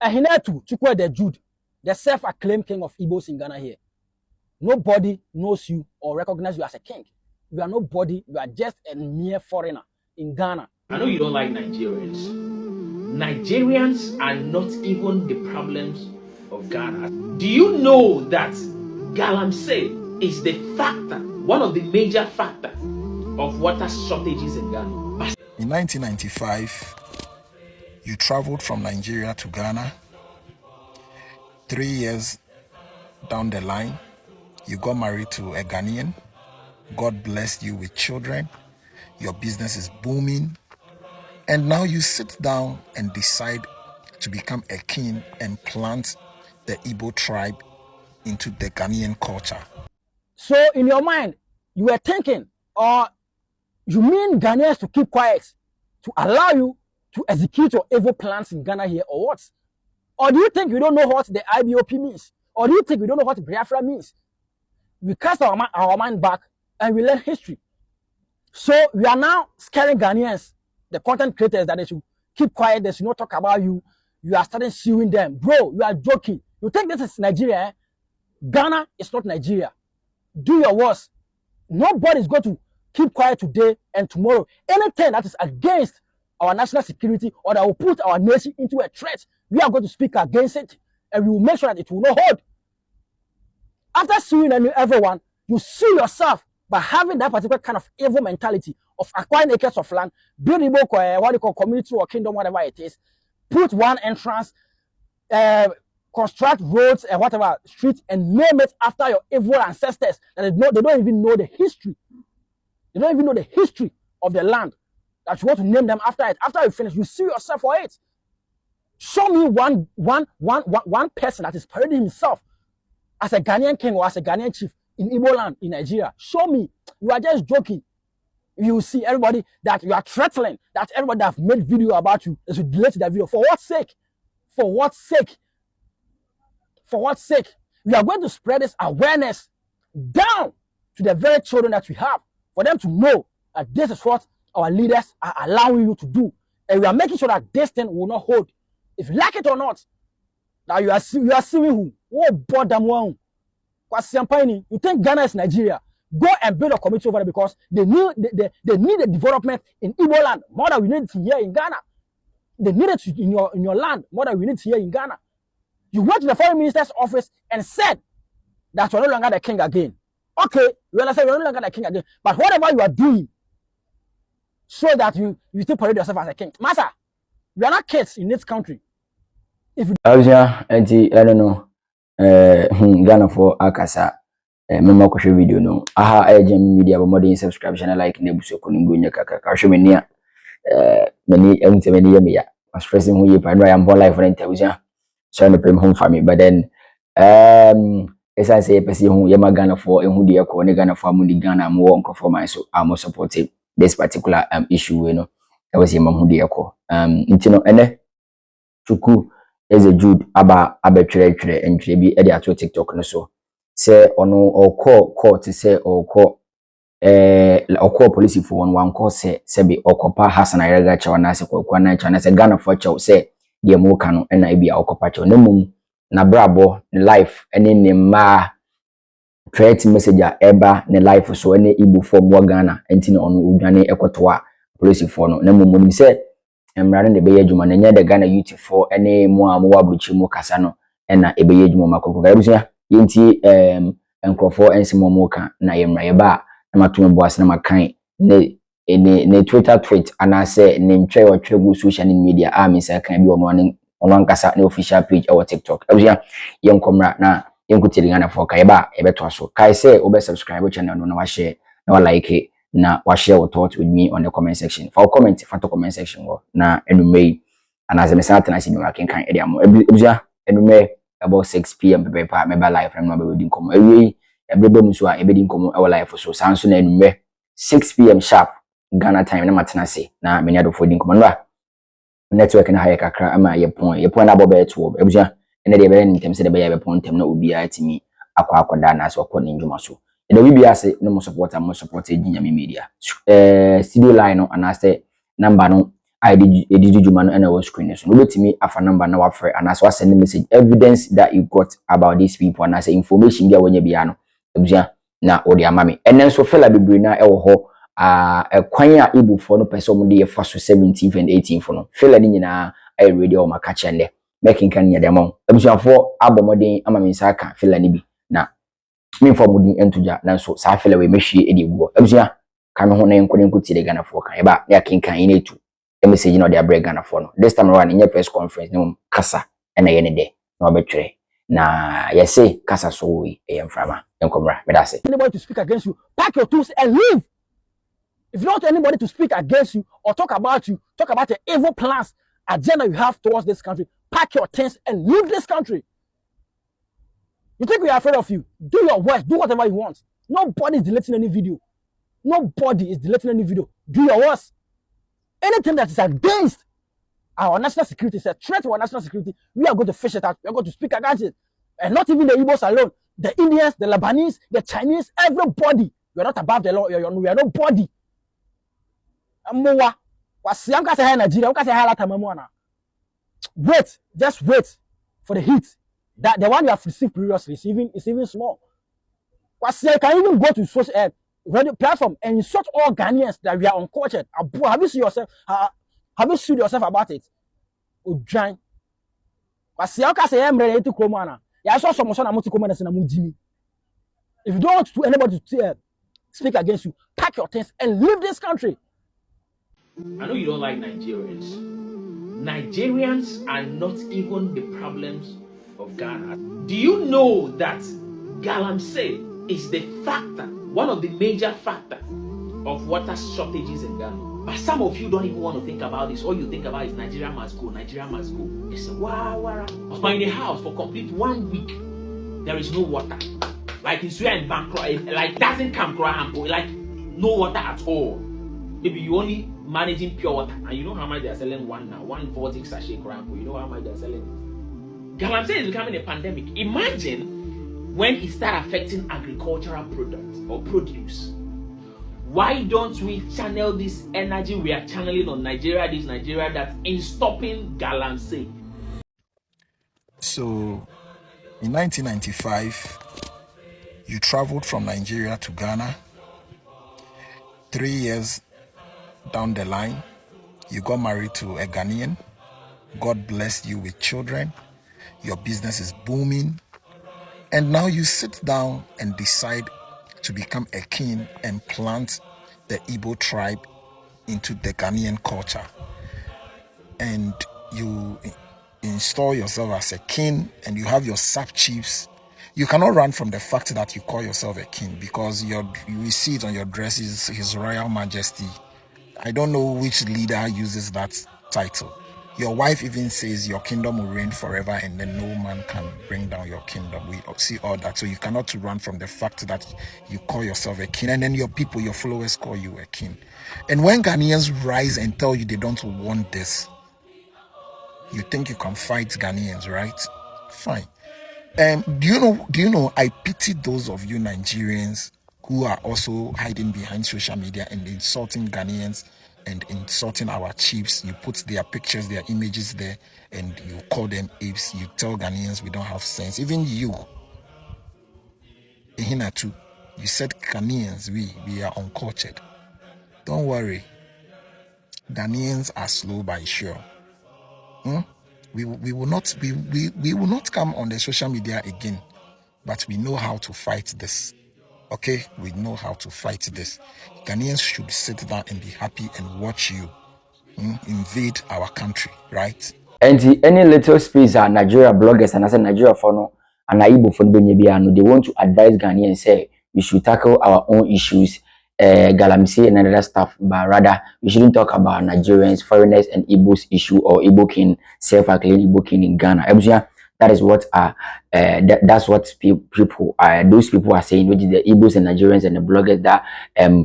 Ahinetu Chukwu the Jude, the self-acclaimed king of Igbos in Ghana here. Nobody knows you or recognizes you as a king. You are nobody. You are just a mere foreigner in Ghana. I know you don't like Nigerians. Nigerians are not even the problems of Ghana. Do you know that galamsey is the factor, one of the major factors of water shortages in Ghana? In 1995, you traveled from Nigeria to Ghana. 3 years down the line, you got married to a Ghanaian. God blessed you with children. Your business is booming. And now you sit down and decide to become a king and plant the Igbo tribe into the Ghanaian culture. So in your mind, you were thinking, or you mean Ghanaians to keep quiet, to allow you to execute your evil plans in Ghana here, or what? Or do you think we don't know what the IBOP means? Or do you think we don't know what Biafra means? We cast our mind back and we learn history. So we are now scaring Ghanaians, the content creators, that they should keep quiet, they should not talk about you. You are starting suing them. Bro, you are joking. You think this is Nigeria? Eh? Ghana is not Nigeria. Do your worst. Nobody is going to keep quiet today and tomorrow. Anything that is against our national security or that will put our nation into a threat, we are going to speak against it and we will make sure that it will not hold. After suing everyone, you sue yourself by having that particular kind of evil mentality of acquiring acres of land, build what they call community or kingdom, whatever it is, put one entrance, construct roads and whatever streets, and name it after your evil ancestors. That they don't even know the history. They don't even know the history of the land that you want to name them after it. After you finish, you sue yourself for it. Show me one person that is parading himself as a Ghanaian king or as a Ghanaian chief in Igbo land in Nigeria. Show me. You are just joking. You see everybody that you are threatening, that everybody that have made video about you, they should delete that video. For what sake? For what sake? For what sake? We are going to spread this awareness down to the very children that we have, for them to know that this is what our leaders are allowing you to do. And we are making sure that this thing will not hold. If you like it or not, now you are suing who? Oh, bother one. You think Ghana is Nigeria? Go and build a community over there because they need the development in Igbo land more than we need it here in Ghana. They need it in your land more than we need it here in Ghana. You went to the foreign minister's office and said that you're no longer the king again. Okay, you understand you're no longer the king again. But whatever you are doing, so that you still parade yourself as a king. Master, we are not kids in this country. If you I don't know. Ghana for Akasa. Memo kwhwe video no. Aha agem media but more than subscribe channel like na buso ko ngo nya kaka. Ka hwe me nia mani emte mani ye me ya. Expressing who you find I am born life for interview. So no pay home for me but then as I say person who yema Ghana for who dey ko ne Ghana for amudi Ghana am wo nkofo man so am supporting this particular issue we no. That was yema who dey ko. Ntino ene Chukwu is a Jude aba abetwere entwe bi e dey ato TikTok no so. Say ono or court say or police for one call say be okopa Hassan Ayraga chawana se kwa na chawana se Ghana for chaw say de mo kanu na bia okopa chaw na mum na brabo ne life ene ne ma threat message eba ne life so ene Igbo for mo Ghana enti na ono udwane ekotoa police for no na mum say emrade ne be yadwuma na nya de Ghana youth for ene mo amwa abruchi mo kasa no na ebe yadwuma makoko ga rusia yenti enkrofo ensemo moka na yemra ba na matome boas na makan ne Twitter tweet anase ne ntwe o twegu social media amisa kan bi ono ankasa na official page or TikTok abuya yenkomra na yenkutiri Ghana for kai ba ebeto so kai say obe subscribe channel no na wa share na wa like na wa share your thoughts with me on the comment section for comment for the comment section go na enumei anaze mesata na simi makin kan ede amo abuya enumei about 6 p.m. Pepe meba live from no be komo ewi ebrebe muso a ebedi komo e live so sanso na enumɛ 6 p.m. sharp Ghana time na matena se na menya do fodin komo no network na haye kakra ama yepon na bobe to ebuja ene de be ntem se de be yepon tem na obi a timi akwa na so kɔ ne ndwuma so ene wi bia se no mo support eginya me media studio line no anase number no I did you man and I was screen so no me afa number na wa frɛ and as wa send message evidence that you got about these people and as information dia wonya bia no ebusua na odi amame enen so fela bebre na e wo ho kwan a Igbo for no person mo de fa so 17th and 18th no fela ni nyina I ready o maka chende making kan nya dem ebusua for abomoden amame nsaka fela ni bi na me for mudin entuja na so sa fela we mehwie edi gugo ebusua ka me ho na enko ti de Ghana for kan e ba ya kinkan ina etu e message no de break Ghana for no this time around in your press conference no kasa e na ye ne de na obetwere na yese kasa so we e mframa enkomra me da say anybody to speak against you, pack your tools and leave. If you don't want anybody to speak against you or talk about the evil plans, agenda you have towards this country, pack your things and leave this country. You think we are afraid of you? Do your worst. Do whatever you want. Nobody is deleting any video. Nobody is deleting any video. Do your worst. Anything that is against our national security, is a threat to our national security, we are going to fish it out. We are going to speak against it. And not even the Igbos alone. The Indians, the Lebanese, the Chinese, everybody. We are not above the law. We are nobody. Wait, just wait for the heat. That the one you have received previously is even small. You can even go to social radio platform and insult all Ghanaians that we are uncultured. Have you seen yourself? Have you sued yourself about it? If you don't want anybody to speak against you, pack your things and leave this country. I know you don't like Nigerians. Nigerians are not even the problems of Ghana. Do you know that Galamsey is the factor, one of the major factors of water shortages in Ghana? But some of you don't even want to think about this. All you think about is Nigeria must go, Nigeria must go. It's a wow. But in the house for complete 1 week, there is no water. Like in Suya and Bangkok, like doesn't come like no water at all. Maybe you only managing pure water, and you know how much they are selling one now, 140 sachet crampo. You know how much they are selling. Galamsey is becoming a pandemic. Imagine when it start affecting agricultural products or produce. Why don't we channel this energy we are channeling on Nigeria, this Nigeria, that in stopping Galamsey? So, in 1995, you traveled from Nigeria to Ghana. 3 years down the line, you got married to a Ghanaian. God blessed you with children. Your business is booming. And now you sit down and decide to become a king and plant the Igbo tribe into the Ghanaian culture. And you install yourself as a king and you have your sub-chiefs. You cannot run from the fact that you call yourself a king because you see it on your dresses, His Royal Majesty. I don't know which leader uses that title. Your wife even says your kingdom will reign forever and then no man can bring down your kingdom. We see all that. So you cannot run from the fact that you call yourself a king and then your people, your followers call you a king. And when Ghanaians rise and tell you they don't want this, you think you can fight Ghanaians, right? Fine. Do you know, I pity those of you Nigerians who are also hiding behind social media and insulting Ghanaians and insulting our chiefs. You put their pictures, their images there, and you call them apes. You tell Ghanaians we don't have sense. Even you, Ehina too, you said Ghanaians, we are uncultured. Don't worry. Ghanaians are slow by sure. We will not come on the social media again, but we know how to fight this. Okay, we know how to fight this. Ghanaians should sit down and be happy and watch you invade our country, right? And any little space are Nigeria bloggers and as a Nigeria for no and Igbo for no, they want to advise Ghanaians say we should tackle our own issues, Galamsey and other stuff, but rather we shouldn't talk about Nigerians, foreigners, and Igbo's issue or Igbo king, self-acclaimed Igbo king in Ghana. That is what that's what people those people are saying, which is the Igbos and Nigerians and the bloggers that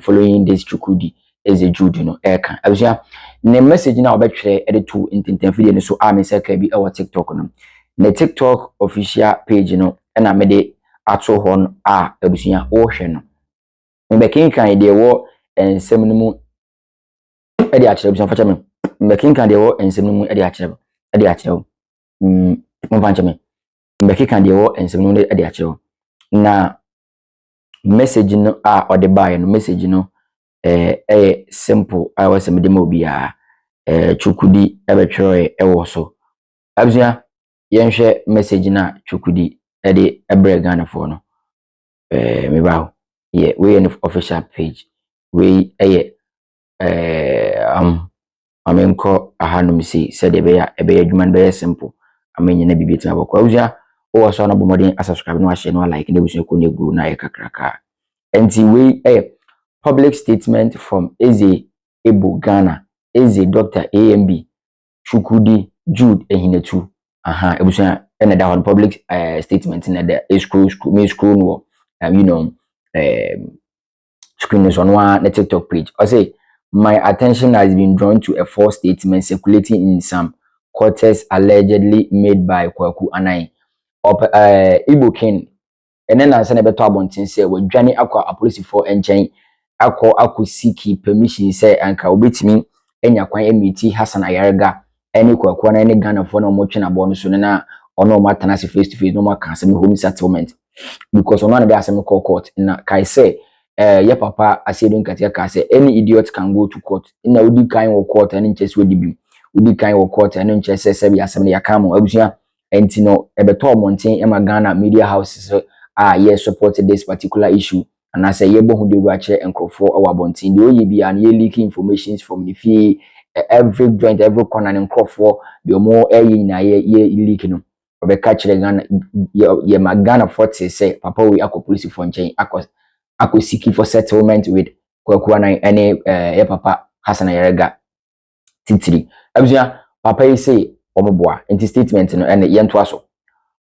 following this Chukudi is a Jude, you know. The message now about edit to intend video so I'm in our TikTok no. The TikTok official page, you know, and I made it at so on ocean. Maybe king can idea war and seminal edi akyerɛ bi so fa kyerɛ me mbɛkenka deɛ wɔ nsɛm no mu edi akyerɛ edi akyerɛ mfa nkyerɛ me mbɛkenka deɛ wɔ nsɛm no mu edi akyerɛ na message no a ɔde baeɛ no message no ɛyɛ simple a wɔsɛ mede ma obiara Chukudi ɛbɛtwerɛ ɛwɔ so abusua yɛnhwɛ message na Chukudi ɛde ɛbrɛ Ghanafoɔ no meba yeah we an official page we amenko ahanum si said ɛbɛyɛ adwuma no bɛyɛ simple amenya na bibi tima bɔkɔ abusua wo so na bomodin subscribe no ahye no like na busu ko ne guru na yɛ kakraka enti we public statement from Eze Igbo Ghana Eze Dr. AMB Chukudi Jude Ehinetu ebusa ena da on public statement na the scroll no you know screen is on one the TikTok page. I say my attention has been drawn to a false statement circulating in some quarters allegedly made by Kwaku Anai Igbo King and then I send a better abontin say we dwane akwa apolisifoɔ nkyɛn akɔ seek permission say anka obetimi enya kwan emiti Hassan Ayarega any Kwaku Anai ne Ghanafoɔ na ɔmo twe na bɔ no so na ɔno ɔmo atana se face to face no ɔmo aka asɛm home settlement because ɔno na be asɛm call court na kai say your papa asɛdun katia ka say any idiot can go to court na odi kan wɔ court and nkyɛ odi bi odi kan wɔ court and nkyɛ sɛ bi asɛm ya ka mo abusua enti no ebeto monten ema Ghana media houses yes supported this particular issue and I say yebo hu de ruache enkrofo awa bonten de oye bia na leak informations from the fee every joint every corner enkrofo de omo na ye leak no obeka kire Ghana ye ma Ghana forte say papa we akọ police for nchen akọ seeking for settlement with Kwaku Anai any ye papa Hassan Ayarega titiri abusua papa yi say omoboa enti statement no and yento aso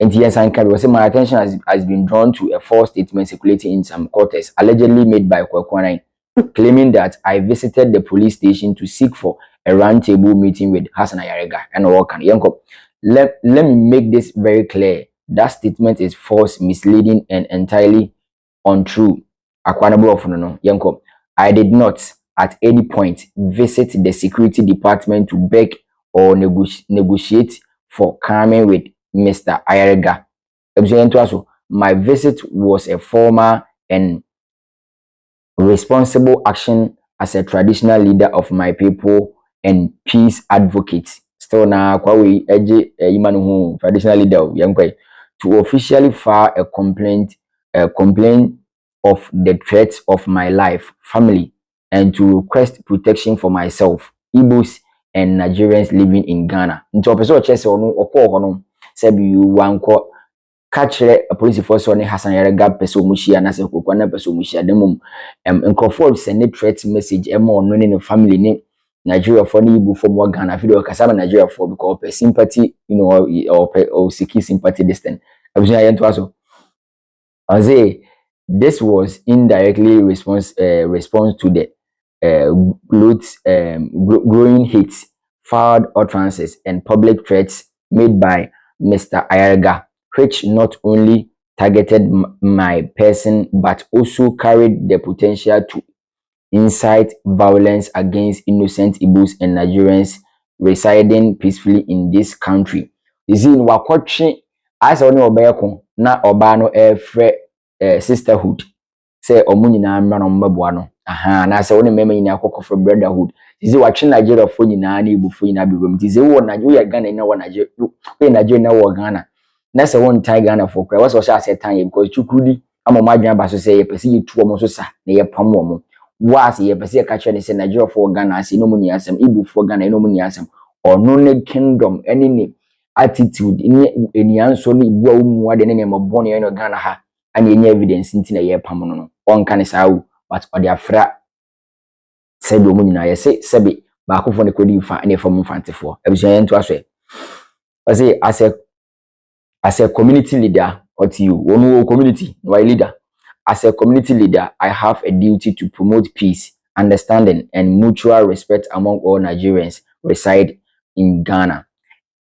enti yensan ka be say my attention has been drawn to a false statement circulating in some quarters allegedly made by Kwaku Anai claiming that I visited the police station to seek for a round table meeting with Hassan Ayarega and all can yenko let me make this very clear. That statement is false, misleading and entirely untrue. Akwanabo of no yenko I did not at any point visit the security department to beg or negotiate for coming with Mr. Ayarega. My visit was a formal and responsible action as a traditional leader of my people and peace advocate. Still na kwa we eje imanu traditional leader yankwe to officially file a complaint of the threats of my life, family, and to request protection for myself, Igbos and Nigerians living in Ghana. Nti opeso chese onu okọ hono sebi wanko kachire a police force on Hassan Ayarega peso mushia na se kokwa na peso mushia demum nkrofo send threat message emo ono ne family ne Nigeria for ni Igbo for more Ghana video kasaba Nigeria for because sympathy you know or seek sympathy distant abuja yento aso say this was indirectly response to the growing hate, foul utterances and public threats made by Mr. Ayarega, which not only targeted my person but also carried the potential to incite violence against innocent Igbos and Nigerians residing peacefully in this country. Is in wakotchi as only obeyako na obano sisterhood say omu nyina mmra no mbeboa no na say woni mema nyina akoko for brotherhood is watching Nigeria for nyina na Igbo for nyina bewem is wo na wo ya Ghana na wo Nigeria we Nigeria na wo Ghana na say won tie Ghana for kra was so say tan because Chukudi amadwan ba so say ye pese ye tuo mo so sa na ye pam wo mo was ye pese ye ka kire ne say Nigeria for Ghana say no mu ni asem Igbo for Ghana no mu ni asem ono ne kingdom any ne attitude ni anso ni Igbo mu ade ne mabone ye no Ghana ha and any evidence nti na ye pam no on kan sawu but odi afra said do munyina ye say sebe ba akofo ne kodi fa na fam mfantefo abusuan ento aso I say as a community leader or to you one community no leader as a community leader I have a duty to promote peace, understanding and mutual respect among all Nigerians reside in Ghana,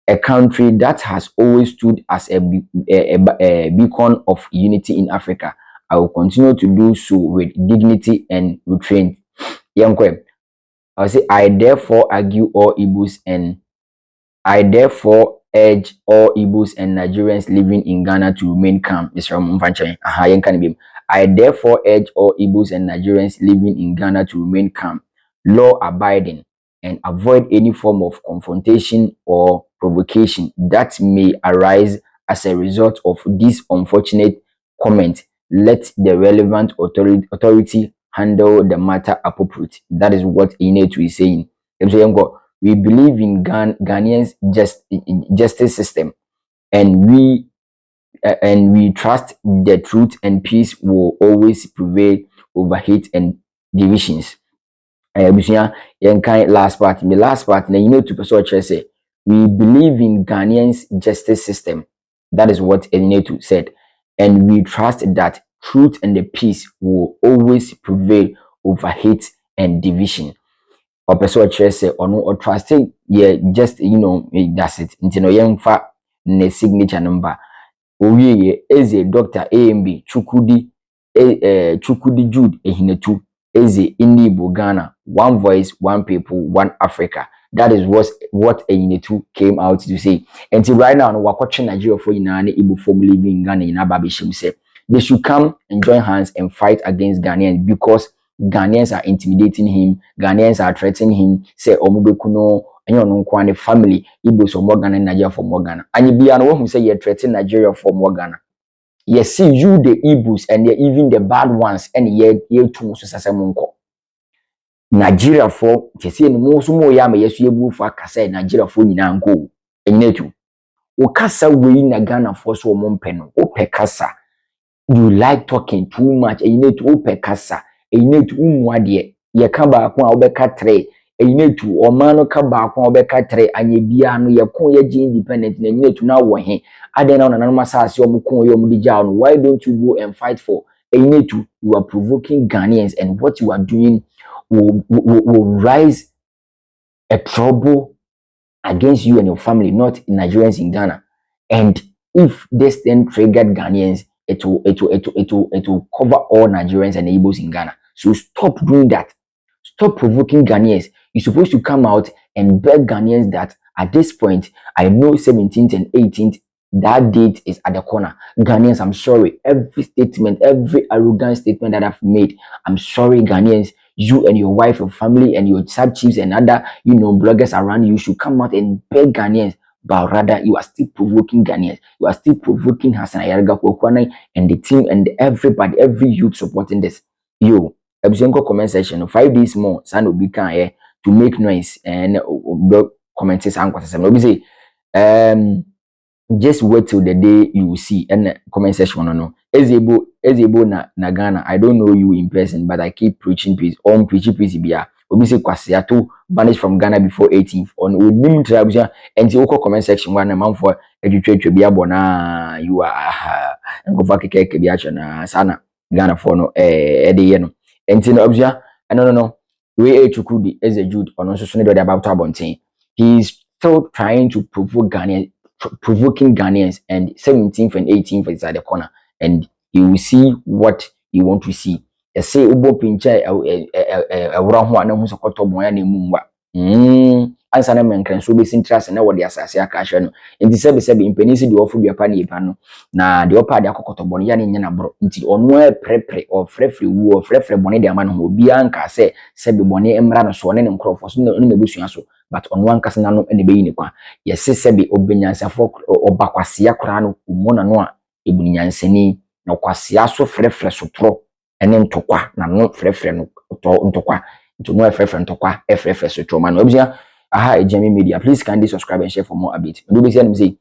a country that has always stood as a beacon of unity in Africa. I will continue to do so with dignity and restraint. Yankwe, I'll say I therefore argue all Igbos and I therefore urge all Igbos and Nigerians living in Ghana to remain calm. Mr. Mfanche. Aha, yen kan bi. I therefore urge all Igbos and Nigerians living in Ghana to remain calm, law abiding, and avoid any form of confrontation or provocation that may arise as a result of this unfortunate comment. Let the relevant authority handle the matter appropriately. That is what Inetu is saying. We believe in Ghanaians justice system, and we trust the truth and peace will always prevail over hate and divisions. Abusua, last part. The last part, now you know to person say we believe in Ghanaians justice system. That is what Enetu said, and we trust that truth and the peace will always prevail over hate and division. Or person say or trust yeah, just that's it. Until no yemfa ne signature number. Owiye eze Dr. AMB Chukudi Jude Ehinetu eze Igbo Ghana, one voice, one people, one Africa. That is what Ehinetu came out to say. Until right now, no watching Nigeria for Inani Igbo form living in Ghana in Ababishim say they should come and join hands and fight against Ghanaians because Ghanaians are intimidating him, Ghanaians are threatening him, say Omubekuno and family Igbos from Ghana and Nigeria from Ghana. And you be an one who say you threaten Nigeria from Ghana. You see you the Igbos and even the bad ones and ye too so monko. Nigeria for you see no so mo ya me yesu ebu for kasa Nigeria for nyina nko. Enetu. O kasa we na Ghana for so mo mpeno. O pe kasa. You like talking too much. Enetu o pe kasa. Enetu umwade ye ka ba ko a obeka tre. Enetu omano ka ba ko obeka tre anye bia no ye ko ye gi independent na enetu na wo he aden na nanu masase omukon ye omudija no. Why don't you go and fight for enetu? You are provoking Ghanaians, and what you are doing will rise a trouble against you and your family, not Nigerians in Ghana. And if this then triggered Ghanaians, it will cover all Nigerians and Igbos in Ghana. So stop doing that. Stop provoking Ghanaians. You're supposed to come out and beg Ghanaians that at this point, I know 17th and 18th, that date is at the corner. Ghanaians, I'm sorry. Every statement, every arrogant statement that I've made, I'm sorry, Ghanaians. You and your wife, your family, and your sub chiefs and other, bloggers around you should come out and beg Ghanaians. But rather, you are still provoking Ghanaians. You are still provoking Hassan Ayarga Kwakwana and the team and everybody, every youth supporting this. Yo, Ebusenko comment section 5 days more. San will be kind to make noise and comment say just wait till the day you will see and comment section no. Ezebo na Ghana. I don't know you in person, but I keep preaching peace. Preaching peace bia. Obi say Kwasiato vanished from Ghana before 18th. On Unim tribes and the comment section one man for educate bia bona you are and go back keke bia na sana Ghana for no no. And no obja no. We Chukudi as a Jude on also so about Abontin. He is still trying to provoke Ghanaians, provoking Ghanaians, and 17th and 18th is at the corner, and you will see what you want to see. You say ubo pincha ewura ho ana hu sokoto boya na mu ngwa ansa na menkran so be interest na wo de asase aka hwe no enti sebe impenisi de ofu biapa na ipa no na de opa de akokoto bono ya ne nya na bro nti onu e prepre o frefre wu o frefre bone de ama no obi anka sebe bone emra no so ne nkrofo so ne mebusua so but onu anka se na no ne be yi ne kwa yesi sebe obenyansafo obakwase akora no umona no a ebunyansani na kwase aso frefre so tro ene ntokwa na no frefre no ntokwa nto no frefre ntokwa frefre so tro ma no obia aha ejemi media. Please kindly subscribe and share for more updates. Do be say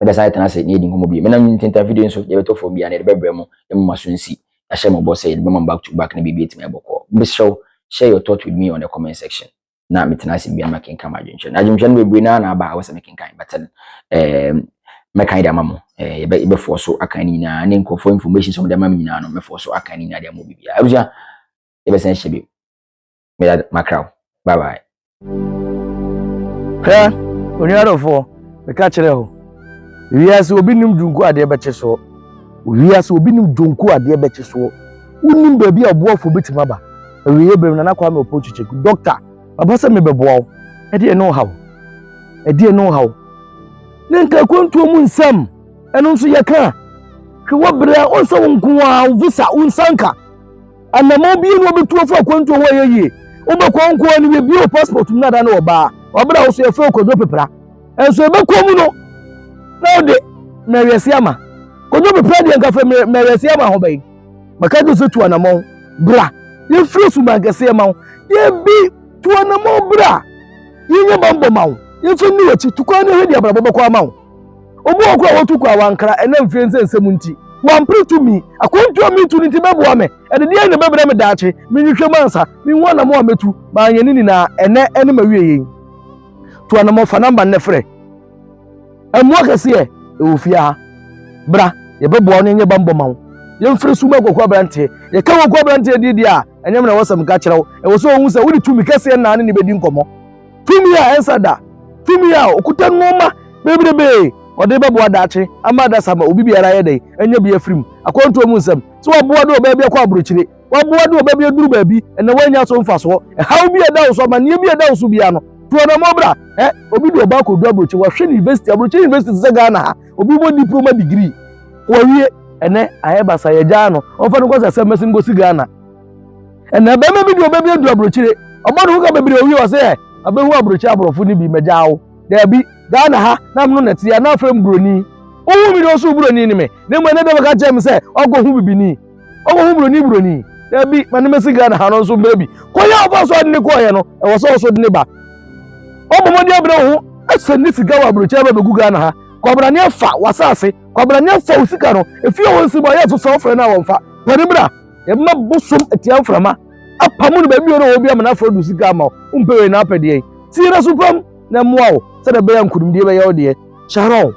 the site na say need nkomo bi me na ntinta video so ye beto for bia na de bebre mo e mo maso nsi a share mo boss say be mo back to back na bibi etima eboko be share your thoughts with me on the comment section na metina se bia making come adwenche no bebre na ba wasa making kind but me kind am mo ye be for so akan ni na ne nkofo information so de mam ni na no me for so akan ni na de mo bibia abusha ye be sen share bi me that macro bye bye. Hɛ oniarofo meka kyerɛ ho wiase obi nim dunku ade bɛkye so wiase obi nim dunku ade bɛkye so unim baabi a oboafo bitima ba wiye bem na nakwa me opochiche doctor abasa me beboa e de no haw nenka kwantuo mu nsam eno nso ye ka hwe wobra onso wonko a visa unsanka anamo bi no betuo fa kwantuo ho yeye wobekwa nko ni bi o passport mu nada na oba obra wo so ye fa kodo pepra enso ebekwa mu no na ode mewese ama kodo pepra de nka fa mewese ama ho bai maka do so tu anamo bra ye free su magase ma ye bi tu anamo bra ye nya bambo ma yefu ni wachi tukwa ne hedi abrabo kwa ma obu okwa wotu kwa wankra ena mfrense nsem nti wampre to mi akontu mi tu nti beboa me ede de ne bebre me daache mi nhwehwe mansa mi wona mo ametu ma anyani ni na ene mawie yin to anamo fa number ne frɛ emu akase e ofia ha bra ye beboa no nye bambo ma ye mfre su ma kokwa brante ye ka kokwa brante di a enyem na wasam ka kyerɛw e wo so hu sɛ wodi tu mi kase na ne bedi nkomo tumi a ensada tumi a okuta noma bebrebe ode beboa daache amada sama obi biara ye dai enya bia frim akonto mu nsam so waboa do ba bia kwa abrochire waboa do ba bia duru baabi ena wanya so mfaso hawo bia da so ma ne bia da so bia no to na mobra obi do ba ko do abrochi wa hwe university abrochi university ze Ghana ha obi bo diploma degree wawie ene ayebasa ye ja no onfa no kwasa semesi ngosi Ghana ena ba ma bi do ba bia do abrochire obo no ka bebre owi wa se abehu abrochi abrofo ni bi mejawo da bi Ghana ha na mno netia na afrem broni owu mi do so broni ni me ne mo ne de ka chem se ogo hu bibini ogo hu broni da bi mane mesi Ghana ha no so baby ko ya ofa so ade ne ko ye no e wo so de ne ba obo mo de abre ho asani siga wa abrochi aba begu Ghana ha kwabra ne fa wasase kwabra ne fa usika no efi o wonsi bo ya so so ofre na wonfa pare bra e ma bosom etia mframa apamu no ba bi o no obi amana afro du sika ma umpewe na apede tira supam na muawo sada bayan kudum die ba yawo de sharon